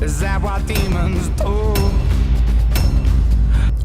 Is that what demons do?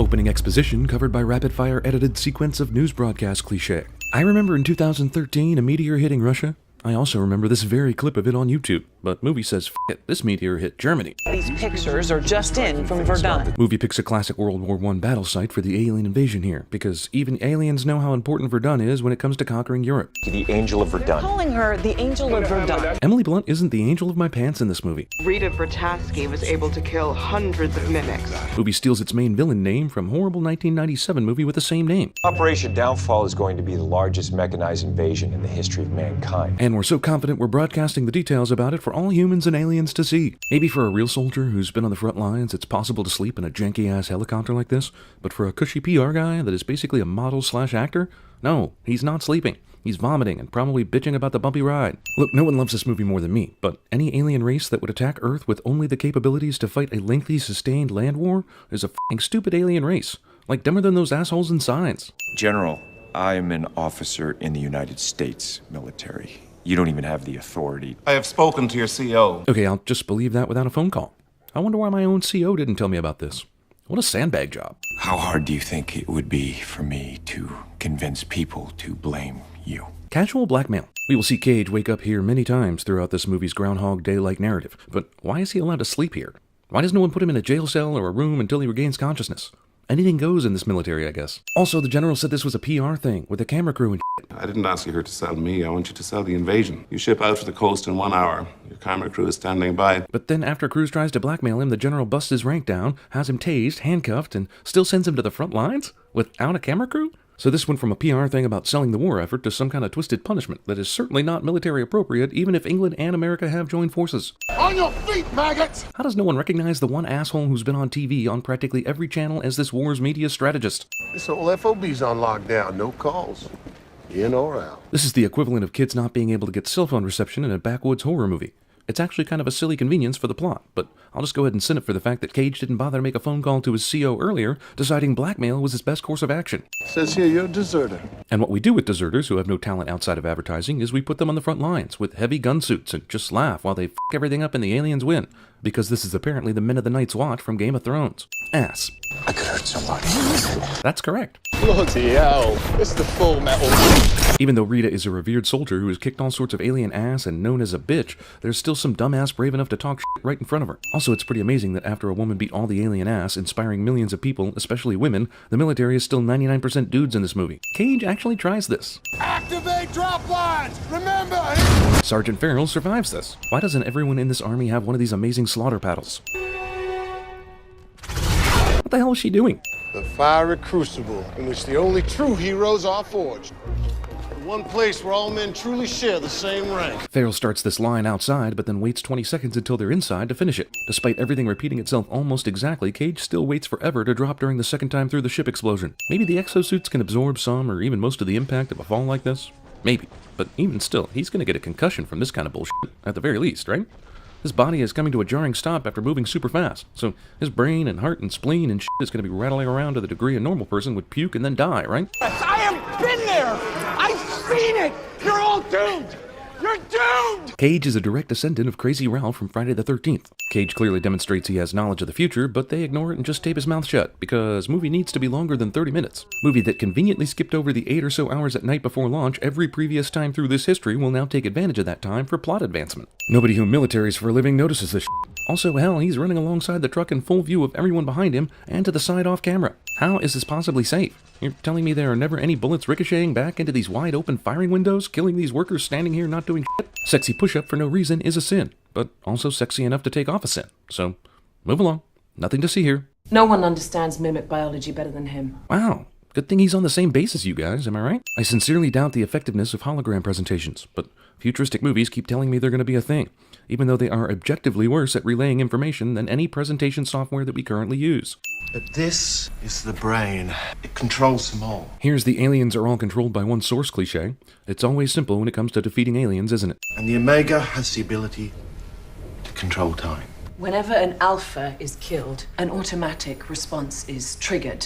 Opening exposition covered by rapid-fire edited sequence of news broadcast cliché. I remember in 2013 a meteor hitting Russia. I also remember this very clip of it on YouTube, but movie says, F it, this meteor hit Germany. These pictures are just in from Verdun. Movie picks a classic World War I battle site for the alien invasion here, because even aliens know how important Verdun is when it comes to conquering Europe. The Angel of Verdun. Calling her the Angel of Verdun. Emily Blunt isn't the angel of my pants in this movie. Rita Bertaski was able to kill hundreds of mimics. Movie steals its main villain name from horrible 1997 movie with the same name. Operation Downfall is going to be the largest mechanized invasion in the history of mankind. And we're so confident we're broadcasting the details about it for all humans and aliens to see. Maybe for a real soldier who's been on the front lines, it's possible to sleep in a janky-ass helicopter like this, but for a cushy PR guy that is basically a model/actor, no, he's not sleeping. He's vomiting and probably bitching about the bumpy ride. Look, no one loves this movie more than me, but any alien race that would attack Earth with only the capabilities to fight a lengthy, sustained land war is a f***ing stupid alien race. Like dumber than those assholes in Signs. General, I am an officer in the United States military. You don't even have the authority. I have spoken to your CO. Okay, I'll just believe that without a phone call. I wonder why my own CO didn't tell me about this. What a sandbag job. How hard do you think it would be for me to convince people to blame you? Casual blackmail. We will see Cage wake up here many times throughout this movie's Groundhog Day-like narrative, but why is he allowed to sleep here? Why does no one put him in a jail cell or a room until he regains consciousness? Anything goes in this military, I guess. Also, the general said this was a PR thing with a camera crew and shit. I didn't ask you here to sell me. I want you to sell the invasion. You ship out to the coast in 1 hour. Your camera crew is standing by. But then after Cruz tries to blackmail him, the general busts his rank down, has him tased, handcuffed, and still sends him to the front lines? Without a camera crew? So this went from a PR thing about selling the war effort to some kind of twisted punishment that is certainly not military appropriate, even if England and America have joined forces. On your feet, maggots! How does no one recognize the one asshole who's been on TV on practically every channel as this war's media strategist? This whole FOB's on lockdown, no calls. In or out. This is the equivalent of kids not being able to get cell phone reception in a backwoods horror movie. It's actually kind of a silly convenience for the plot, but I'll just go ahead and send it for the fact that Cage didn't bother to make a phone call to his CO earlier, deciding blackmail was his best course of action. Says here you're a deserter. And what we do with deserters who have no talent outside of advertising is we put them on the front lines with heavy gun suits and just laugh while they f*** everything up and the aliens win. Because this is apparently the Men of the Night's Watch from Game of Thrones. Ass. I could hurt somebody. That's correct. Bloody hell. It's the full metal. Even though Rita is a revered soldier who has kicked all sorts of alien ass and known as a bitch, there's still some dumbass brave enough to talk shit right in front of her. Also, it's pretty amazing that after a woman beat all the alien ass, inspiring millions of people, especially women, the military is still 99% dudes in this movie. Cage actually tries this. Activate drop lines! Remember! Sergeant Farrell survives this. Why doesn't everyone in this army have one of these amazing slaughter paddles? What the hell is she doing? The fiery crucible in which the only true heroes are forged. The one place where all men truly share the same rank. Farrell starts this line outside, but then waits 20 seconds until they're inside to finish it. Despite everything repeating itself almost exactly, Cage still waits forever to drop during the second time through the ship explosion. Maybe the exosuits can absorb some or even most of the impact of a fall like this? Maybe. But even still, he's gonna get a concussion from this kind of bullshit, at the very least, right? His body is coming to a jarring stop after moving super fast, so his brain and heart and spleen and shit is going to be rattling around to the degree a normal person would puke and then die, right? I have been there! I've seen it! You're all doomed! You're doomed! Cage is a direct descendant of Crazy Ralph from Friday the 13th. Cage clearly demonstrates he has knowledge of the future, but they ignore it and just tape his mouth shut, because movie needs to be longer than 30 minutes. Movie that conveniently skipped over the 8 or so hours at night before launch every previous time through this history will now take advantage of that time for plot advancement. Nobody who militaries for a living notices this shit. Also, hell, he's running alongside the truck in full view of everyone behind him and to the side off camera. How is this possibly safe? You're telling me there are never any bullets ricocheting back into these wide open firing windows, killing these workers standing here not doing shit? Sexy push-up for no reason is a sin, but also sexy enough to take off a sin. So, move along. Nothing to see here. No one understands mimic biology better than him. Wow. Good thing he's on the same base as you guys, am I right? I sincerely doubt the effectiveness of hologram presentations, but futuristic movies keep telling me they're going to be a thing, even though they are objectively worse at relaying information than any presentation software that we currently use. But this is the brain. It controls them all. Here's the aliens are all controlled by one source cliché. It's always simple when it comes to defeating aliens, isn't it? And the Omega has the ability to control time. Whenever an alpha is killed, an automatic response is triggered.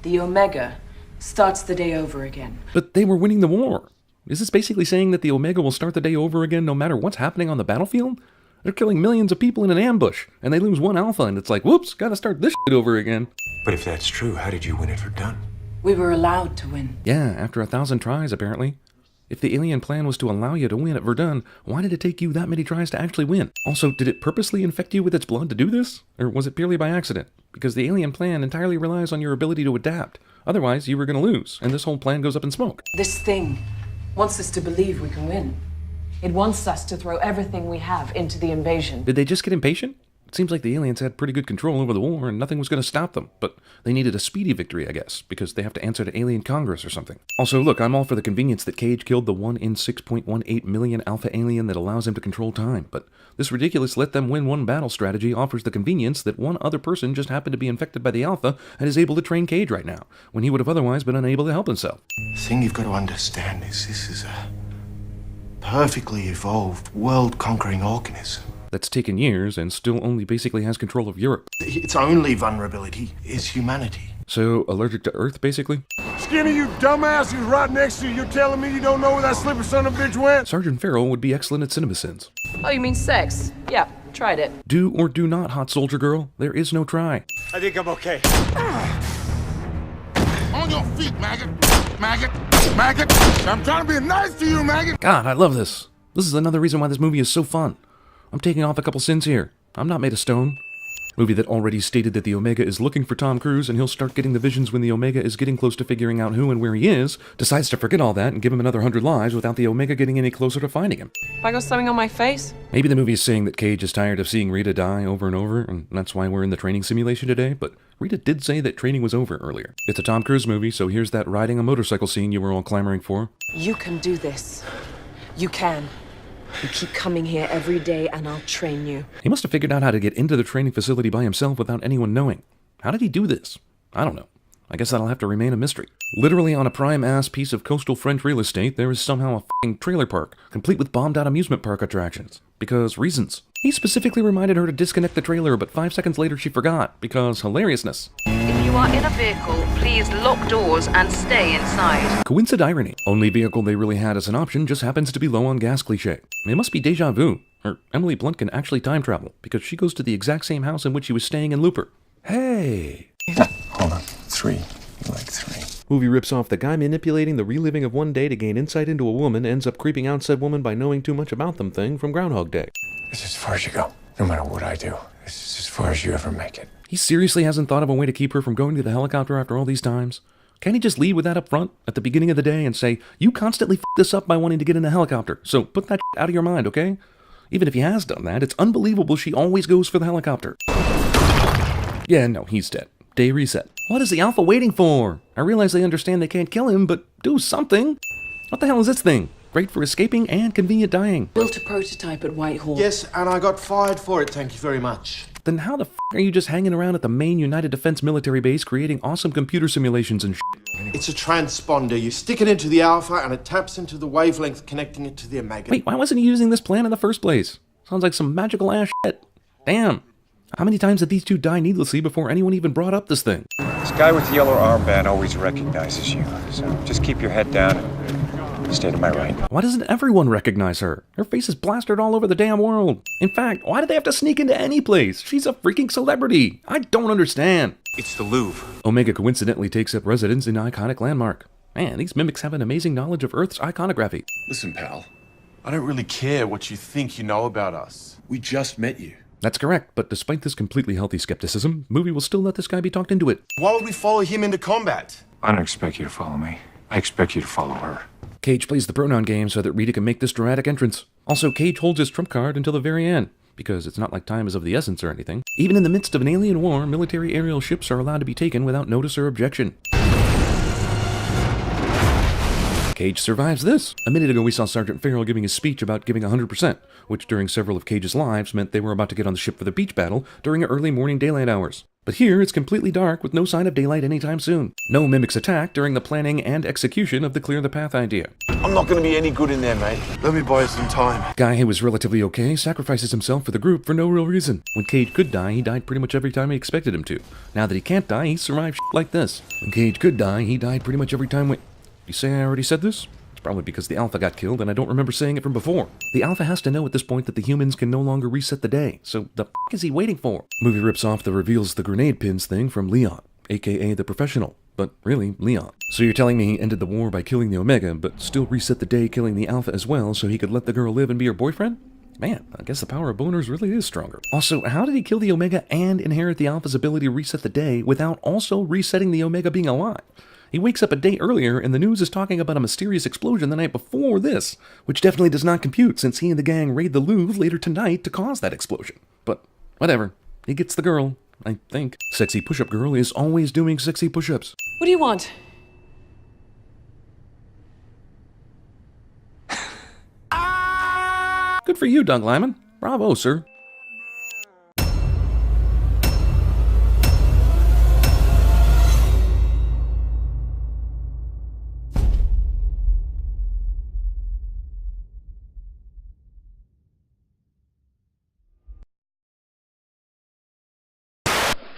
The Omega starts the day over again. But they were winning the war. Is this basically saying that the Omega will start the day over again no matter what's happening on the battlefield? They're killing millions of people in an ambush, and they lose one alpha, and it's like, whoops, gotta start this shit over again. But if that's true, how did you win it for Verdun? We were allowed to win. Yeah, after 1,000 tries, apparently. If the alien plan was to allow you to win at Verdun, why did it take you that many tries to actually win? Also, did it purposely infect you with its blood to do this? Or was it purely by accident? Because the alien plan entirely relies on your ability to adapt. Otherwise, you were going to lose, and this whole plan goes up in smoke. This thing wants us to believe we can win. It wants us to throw everything we have into the invasion. Did they just get impatient? It seems like the aliens had pretty good control over the war and nothing was going to stop them, but they needed a speedy victory, I guess, because they have to answer to alien Congress or something. Also, look, I'm all for the convenience that Cage killed the 1 in 6.18 million alpha alien that allows him to control time, but this ridiculous let them win one battle strategy offers the convenience that one other person just happened to be infected by the alpha and is able to train Cage right now, when he would have otherwise been unable to help himself. The thing you've got to understand is this is a perfectly evolved, world-conquering organism. That's taken years and still only basically has control of Europe. Its only vulnerability is humanity. So, allergic to Earth, basically? Skinny, you dumbass, he's right next to you. You're telling me you don't know where that slipper son of a bitch went? Sergeant Farrell would be excellent at cinema sins. Oh, you mean sex? Yeah, tried it. Do or do not, hot soldier girl. There is no try. I think I'm okay. On your feet, maggot. Maggot. Maggot. I'm trying to be nice to you, maggot. God, I love this. This is another reason why this movie is so fun. I'm taking off a couple sins here. I'm not made of stone. Movie that already stated that the Omega is looking for Tom Cruise and he'll start getting the visions when the Omega is getting close to figuring out who and where he is, decides to forget all that and give him another 100 lives without the Omega getting any closer to finding him. Have I got something on my face? Maybe the movie is saying that Cage is tired of seeing Rita die over and over, and that's why we're in the training simulation today, but Rita did say that training was over earlier. It's a Tom Cruise movie, so here's that riding a motorcycle scene you were all clamoring for. You can do this. You can. You keep coming here every day and I'll train you. He must have figured out how to get into the training facility by himself without anyone knowing. How did he do this? I don't know. I guess that'll have to remain a mystery. Literally on a prime-ass piece of coastal French real estate, there is somehow a f***ing trailer park, complete with bombed-out amusement park attractions. Because reasons. He specifically reminded her to disconnect the trailer, but 5 seconds later she forgot, because hilariousness. If you are in a vehicle, please lock doors and stay inside. Coincident irony. Only vehicle they really had as an option just happens to be low on gas cliche. It must be deja vu. Or Emily Blunt can actually time travel, because she goes to the exact same house in which she was staying in Looper. Hey! Hold on. 3. You like 3. Movie rips off the guy manipulating the reliving of one day to gain insight into a woman ends up creeping out said woman by knowing too much about them thing from Groundhog Day. This is as far as you go. No matter what I do, this is as far as you ever make it. He seriously hasn't thought of a way to keep her from going to the helicopter after all these times? Can't he just lead with that up front, at the beginning of the day, and say, you constantly f*** this up by wanting to get in a helicopter, so put that out of your mind, okay? Even if he has done that, it's unbelievable she always goes for the helicopter. Yeah, no, he's dead. Day reset. What is the Alpha waiting for? I realize they understand they can't kill him, but do something. What the hell is this thing? Great for escaping and convenient dying. Built a prototype at Whitehall. Yes, and I got fired for it, thank you very much. Then how the f*** are you just hanging around at the main United Defense military base creating awesome computer simulations and shit? It's a transponder. You stick it into the Alpha and it taps into the wavelength connecting it to the Omega. Wait, why wasn't he using this plan in the first place? Sounds like some magical ass shit. Damn. How many times did these two die needlessly before anyone even brought up this thing? This guy with the yellow armband always recognizes you, so just keep your head down and stay to my right. Why doesn't everyone recognize her? Her face is plastered all over the damn world. In fact, why did they have to sneak into any place? She's a freaking celebrity. I don't understand. It's the Louvre. Omega coincidentally takes up residence in an iconic landmark. Man, these mimics have an amazing knowledge of Earth's iconography. Listen, pal. I don't really care what you think you know about us. We just met you. That's correct, but despite this completely healthy skepticism, the movie will still let this guy be talked into it. Why would we follow him into combat? I don't expect you to follow me. I expect you to follow her. Cage plays the pronoun game so that Rita can make this dramatic entrance. Also, Cage holds his trump card until the very end, because it's not like time is of the essence or anything. Even in the midst of an alien war, military aerial ships are allowed to be taken without notice or objection. Cage survives this. A minute ago we saw Sergeant Farrell giving his speech about giving 100%, which during several of Cage's lives meant they were about to get on the ship for the beach battle during early morning daylight hours. But here it's completely dark with no sign of daylight anytime soon. No mimics attack during the planning and execution of the Clear the Path idea. I'm not going to be any good in there, mate. Let me buy you some time. Guy who was relatively okay sacrifices himself for the group for no real reason. When Cage could die, he died pretty much every time he expected him to. Now that he can't die, he survived shit like this. When Cage could die, he died pretty much every time You say I already said this? It's Probably because the Alpha got killed and I don't remember saying it from before. The Alpha has to know at this point that the humans can no longer reset the day, so the f*** is he waiting for? Movie rips off the reveals the grenade pins thing from Leon, aka the Professional, but really Leon. So you're telling me he ended the war by killing the Omega, but still reset the day killing the Alpha as well so he could let the girl live and be her boyfriend? Man, I guess the power of boners really is stronger. Also, how did he kill the Omega and inherit the Alpha's ability to reset the day without also resetting the Omega being alive? He wakes up a day earlier and the news is talking about a mysterious explosion the night before this, which definitely does not compute since he and the gang raid the Louvre later tonight to cause that explosion. But whatever, he gets the girl, I think. Sexy push-up girl is always doing sexy push-ups. What do you want? Good for you, Doug Lyman. Bravo, sir.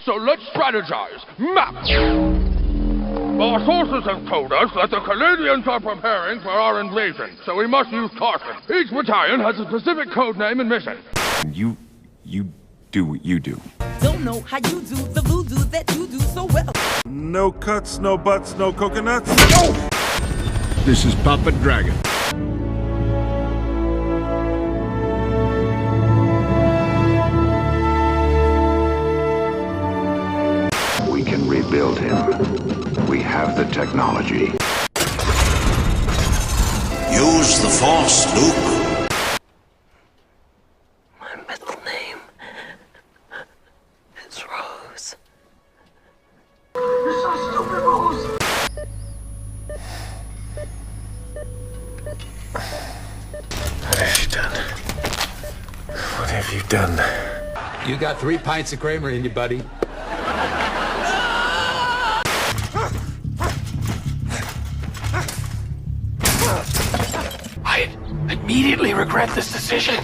So let's strategize. Map! Our sources have told us that the Canadians are preparing for our invasion, so we must use caution. Each battalion has a specific code name and mission. You do what you do. Don't know how you do the voodoo that you do so well. No cuts, no butts, no coconuts. This is Papa Dragon. We can rebuild him. We have the technology. Use the Force, Luke. My middle name is Rose. You're so stupid, Rose. What have you done? What have you done? You got 3 pints of Kramer in you, buddy. I immediately regret this decision.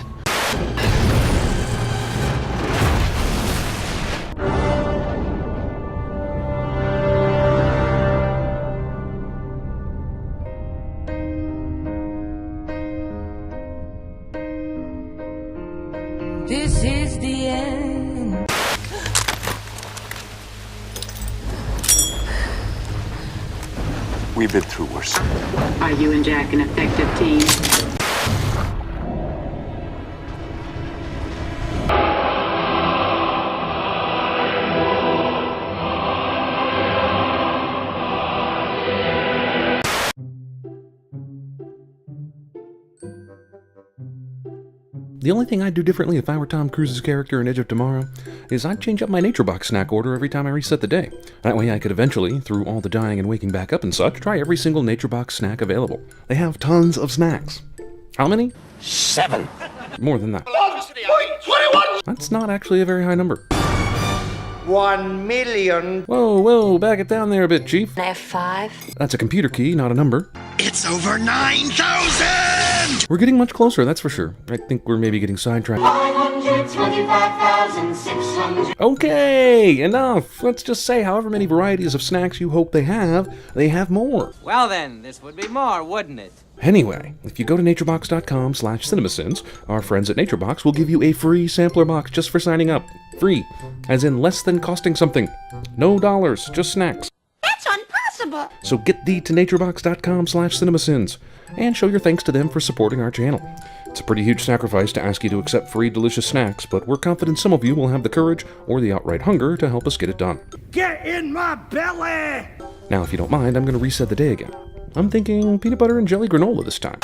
This is the end. We've been through worse. Are you and Jack an effective team? The only thing I'd do differently if I were Tom Cruise's character in Edge of Tomorrow is I'd change up my Nature Box snack order every time I reset the day. That way I could eventually, through all the dying and waking back up and such, try every single Nature Box snack available. They have tons of snacks. How many? 7. More than that. 21! That's not actually a very high number. 1 million. Whoa, back it down there a bit, Chief. F5. That's a computer key, not a number. It's over 9,000! We're getting much closer, that's for sure. I think we're maybe getting sidetracked. 525,600. Okay, enough. Let's just say however many varieties of snacks you hope they have more. Well then, this would be more, wouldn't it? Anyway, if you go to naturebox.com/cinemasins, our friends at NatureBox will give you a free sampler box just for signing up. Free, as in less than costing something. No dollars, just snacks. That's impossible. So get thee to naturebox.com/cinemasins and show your thanks to them for supporting our channel. It's a pretty huge sacrifice to ask you to accept free delicious snacks, but we're confident some of you will have the courage or the outright hunger to help us get it done. Get in my belly! Now, if you don't mind, I'm going to reset the day again. I'm thinking peanut butter and jelly granola this time.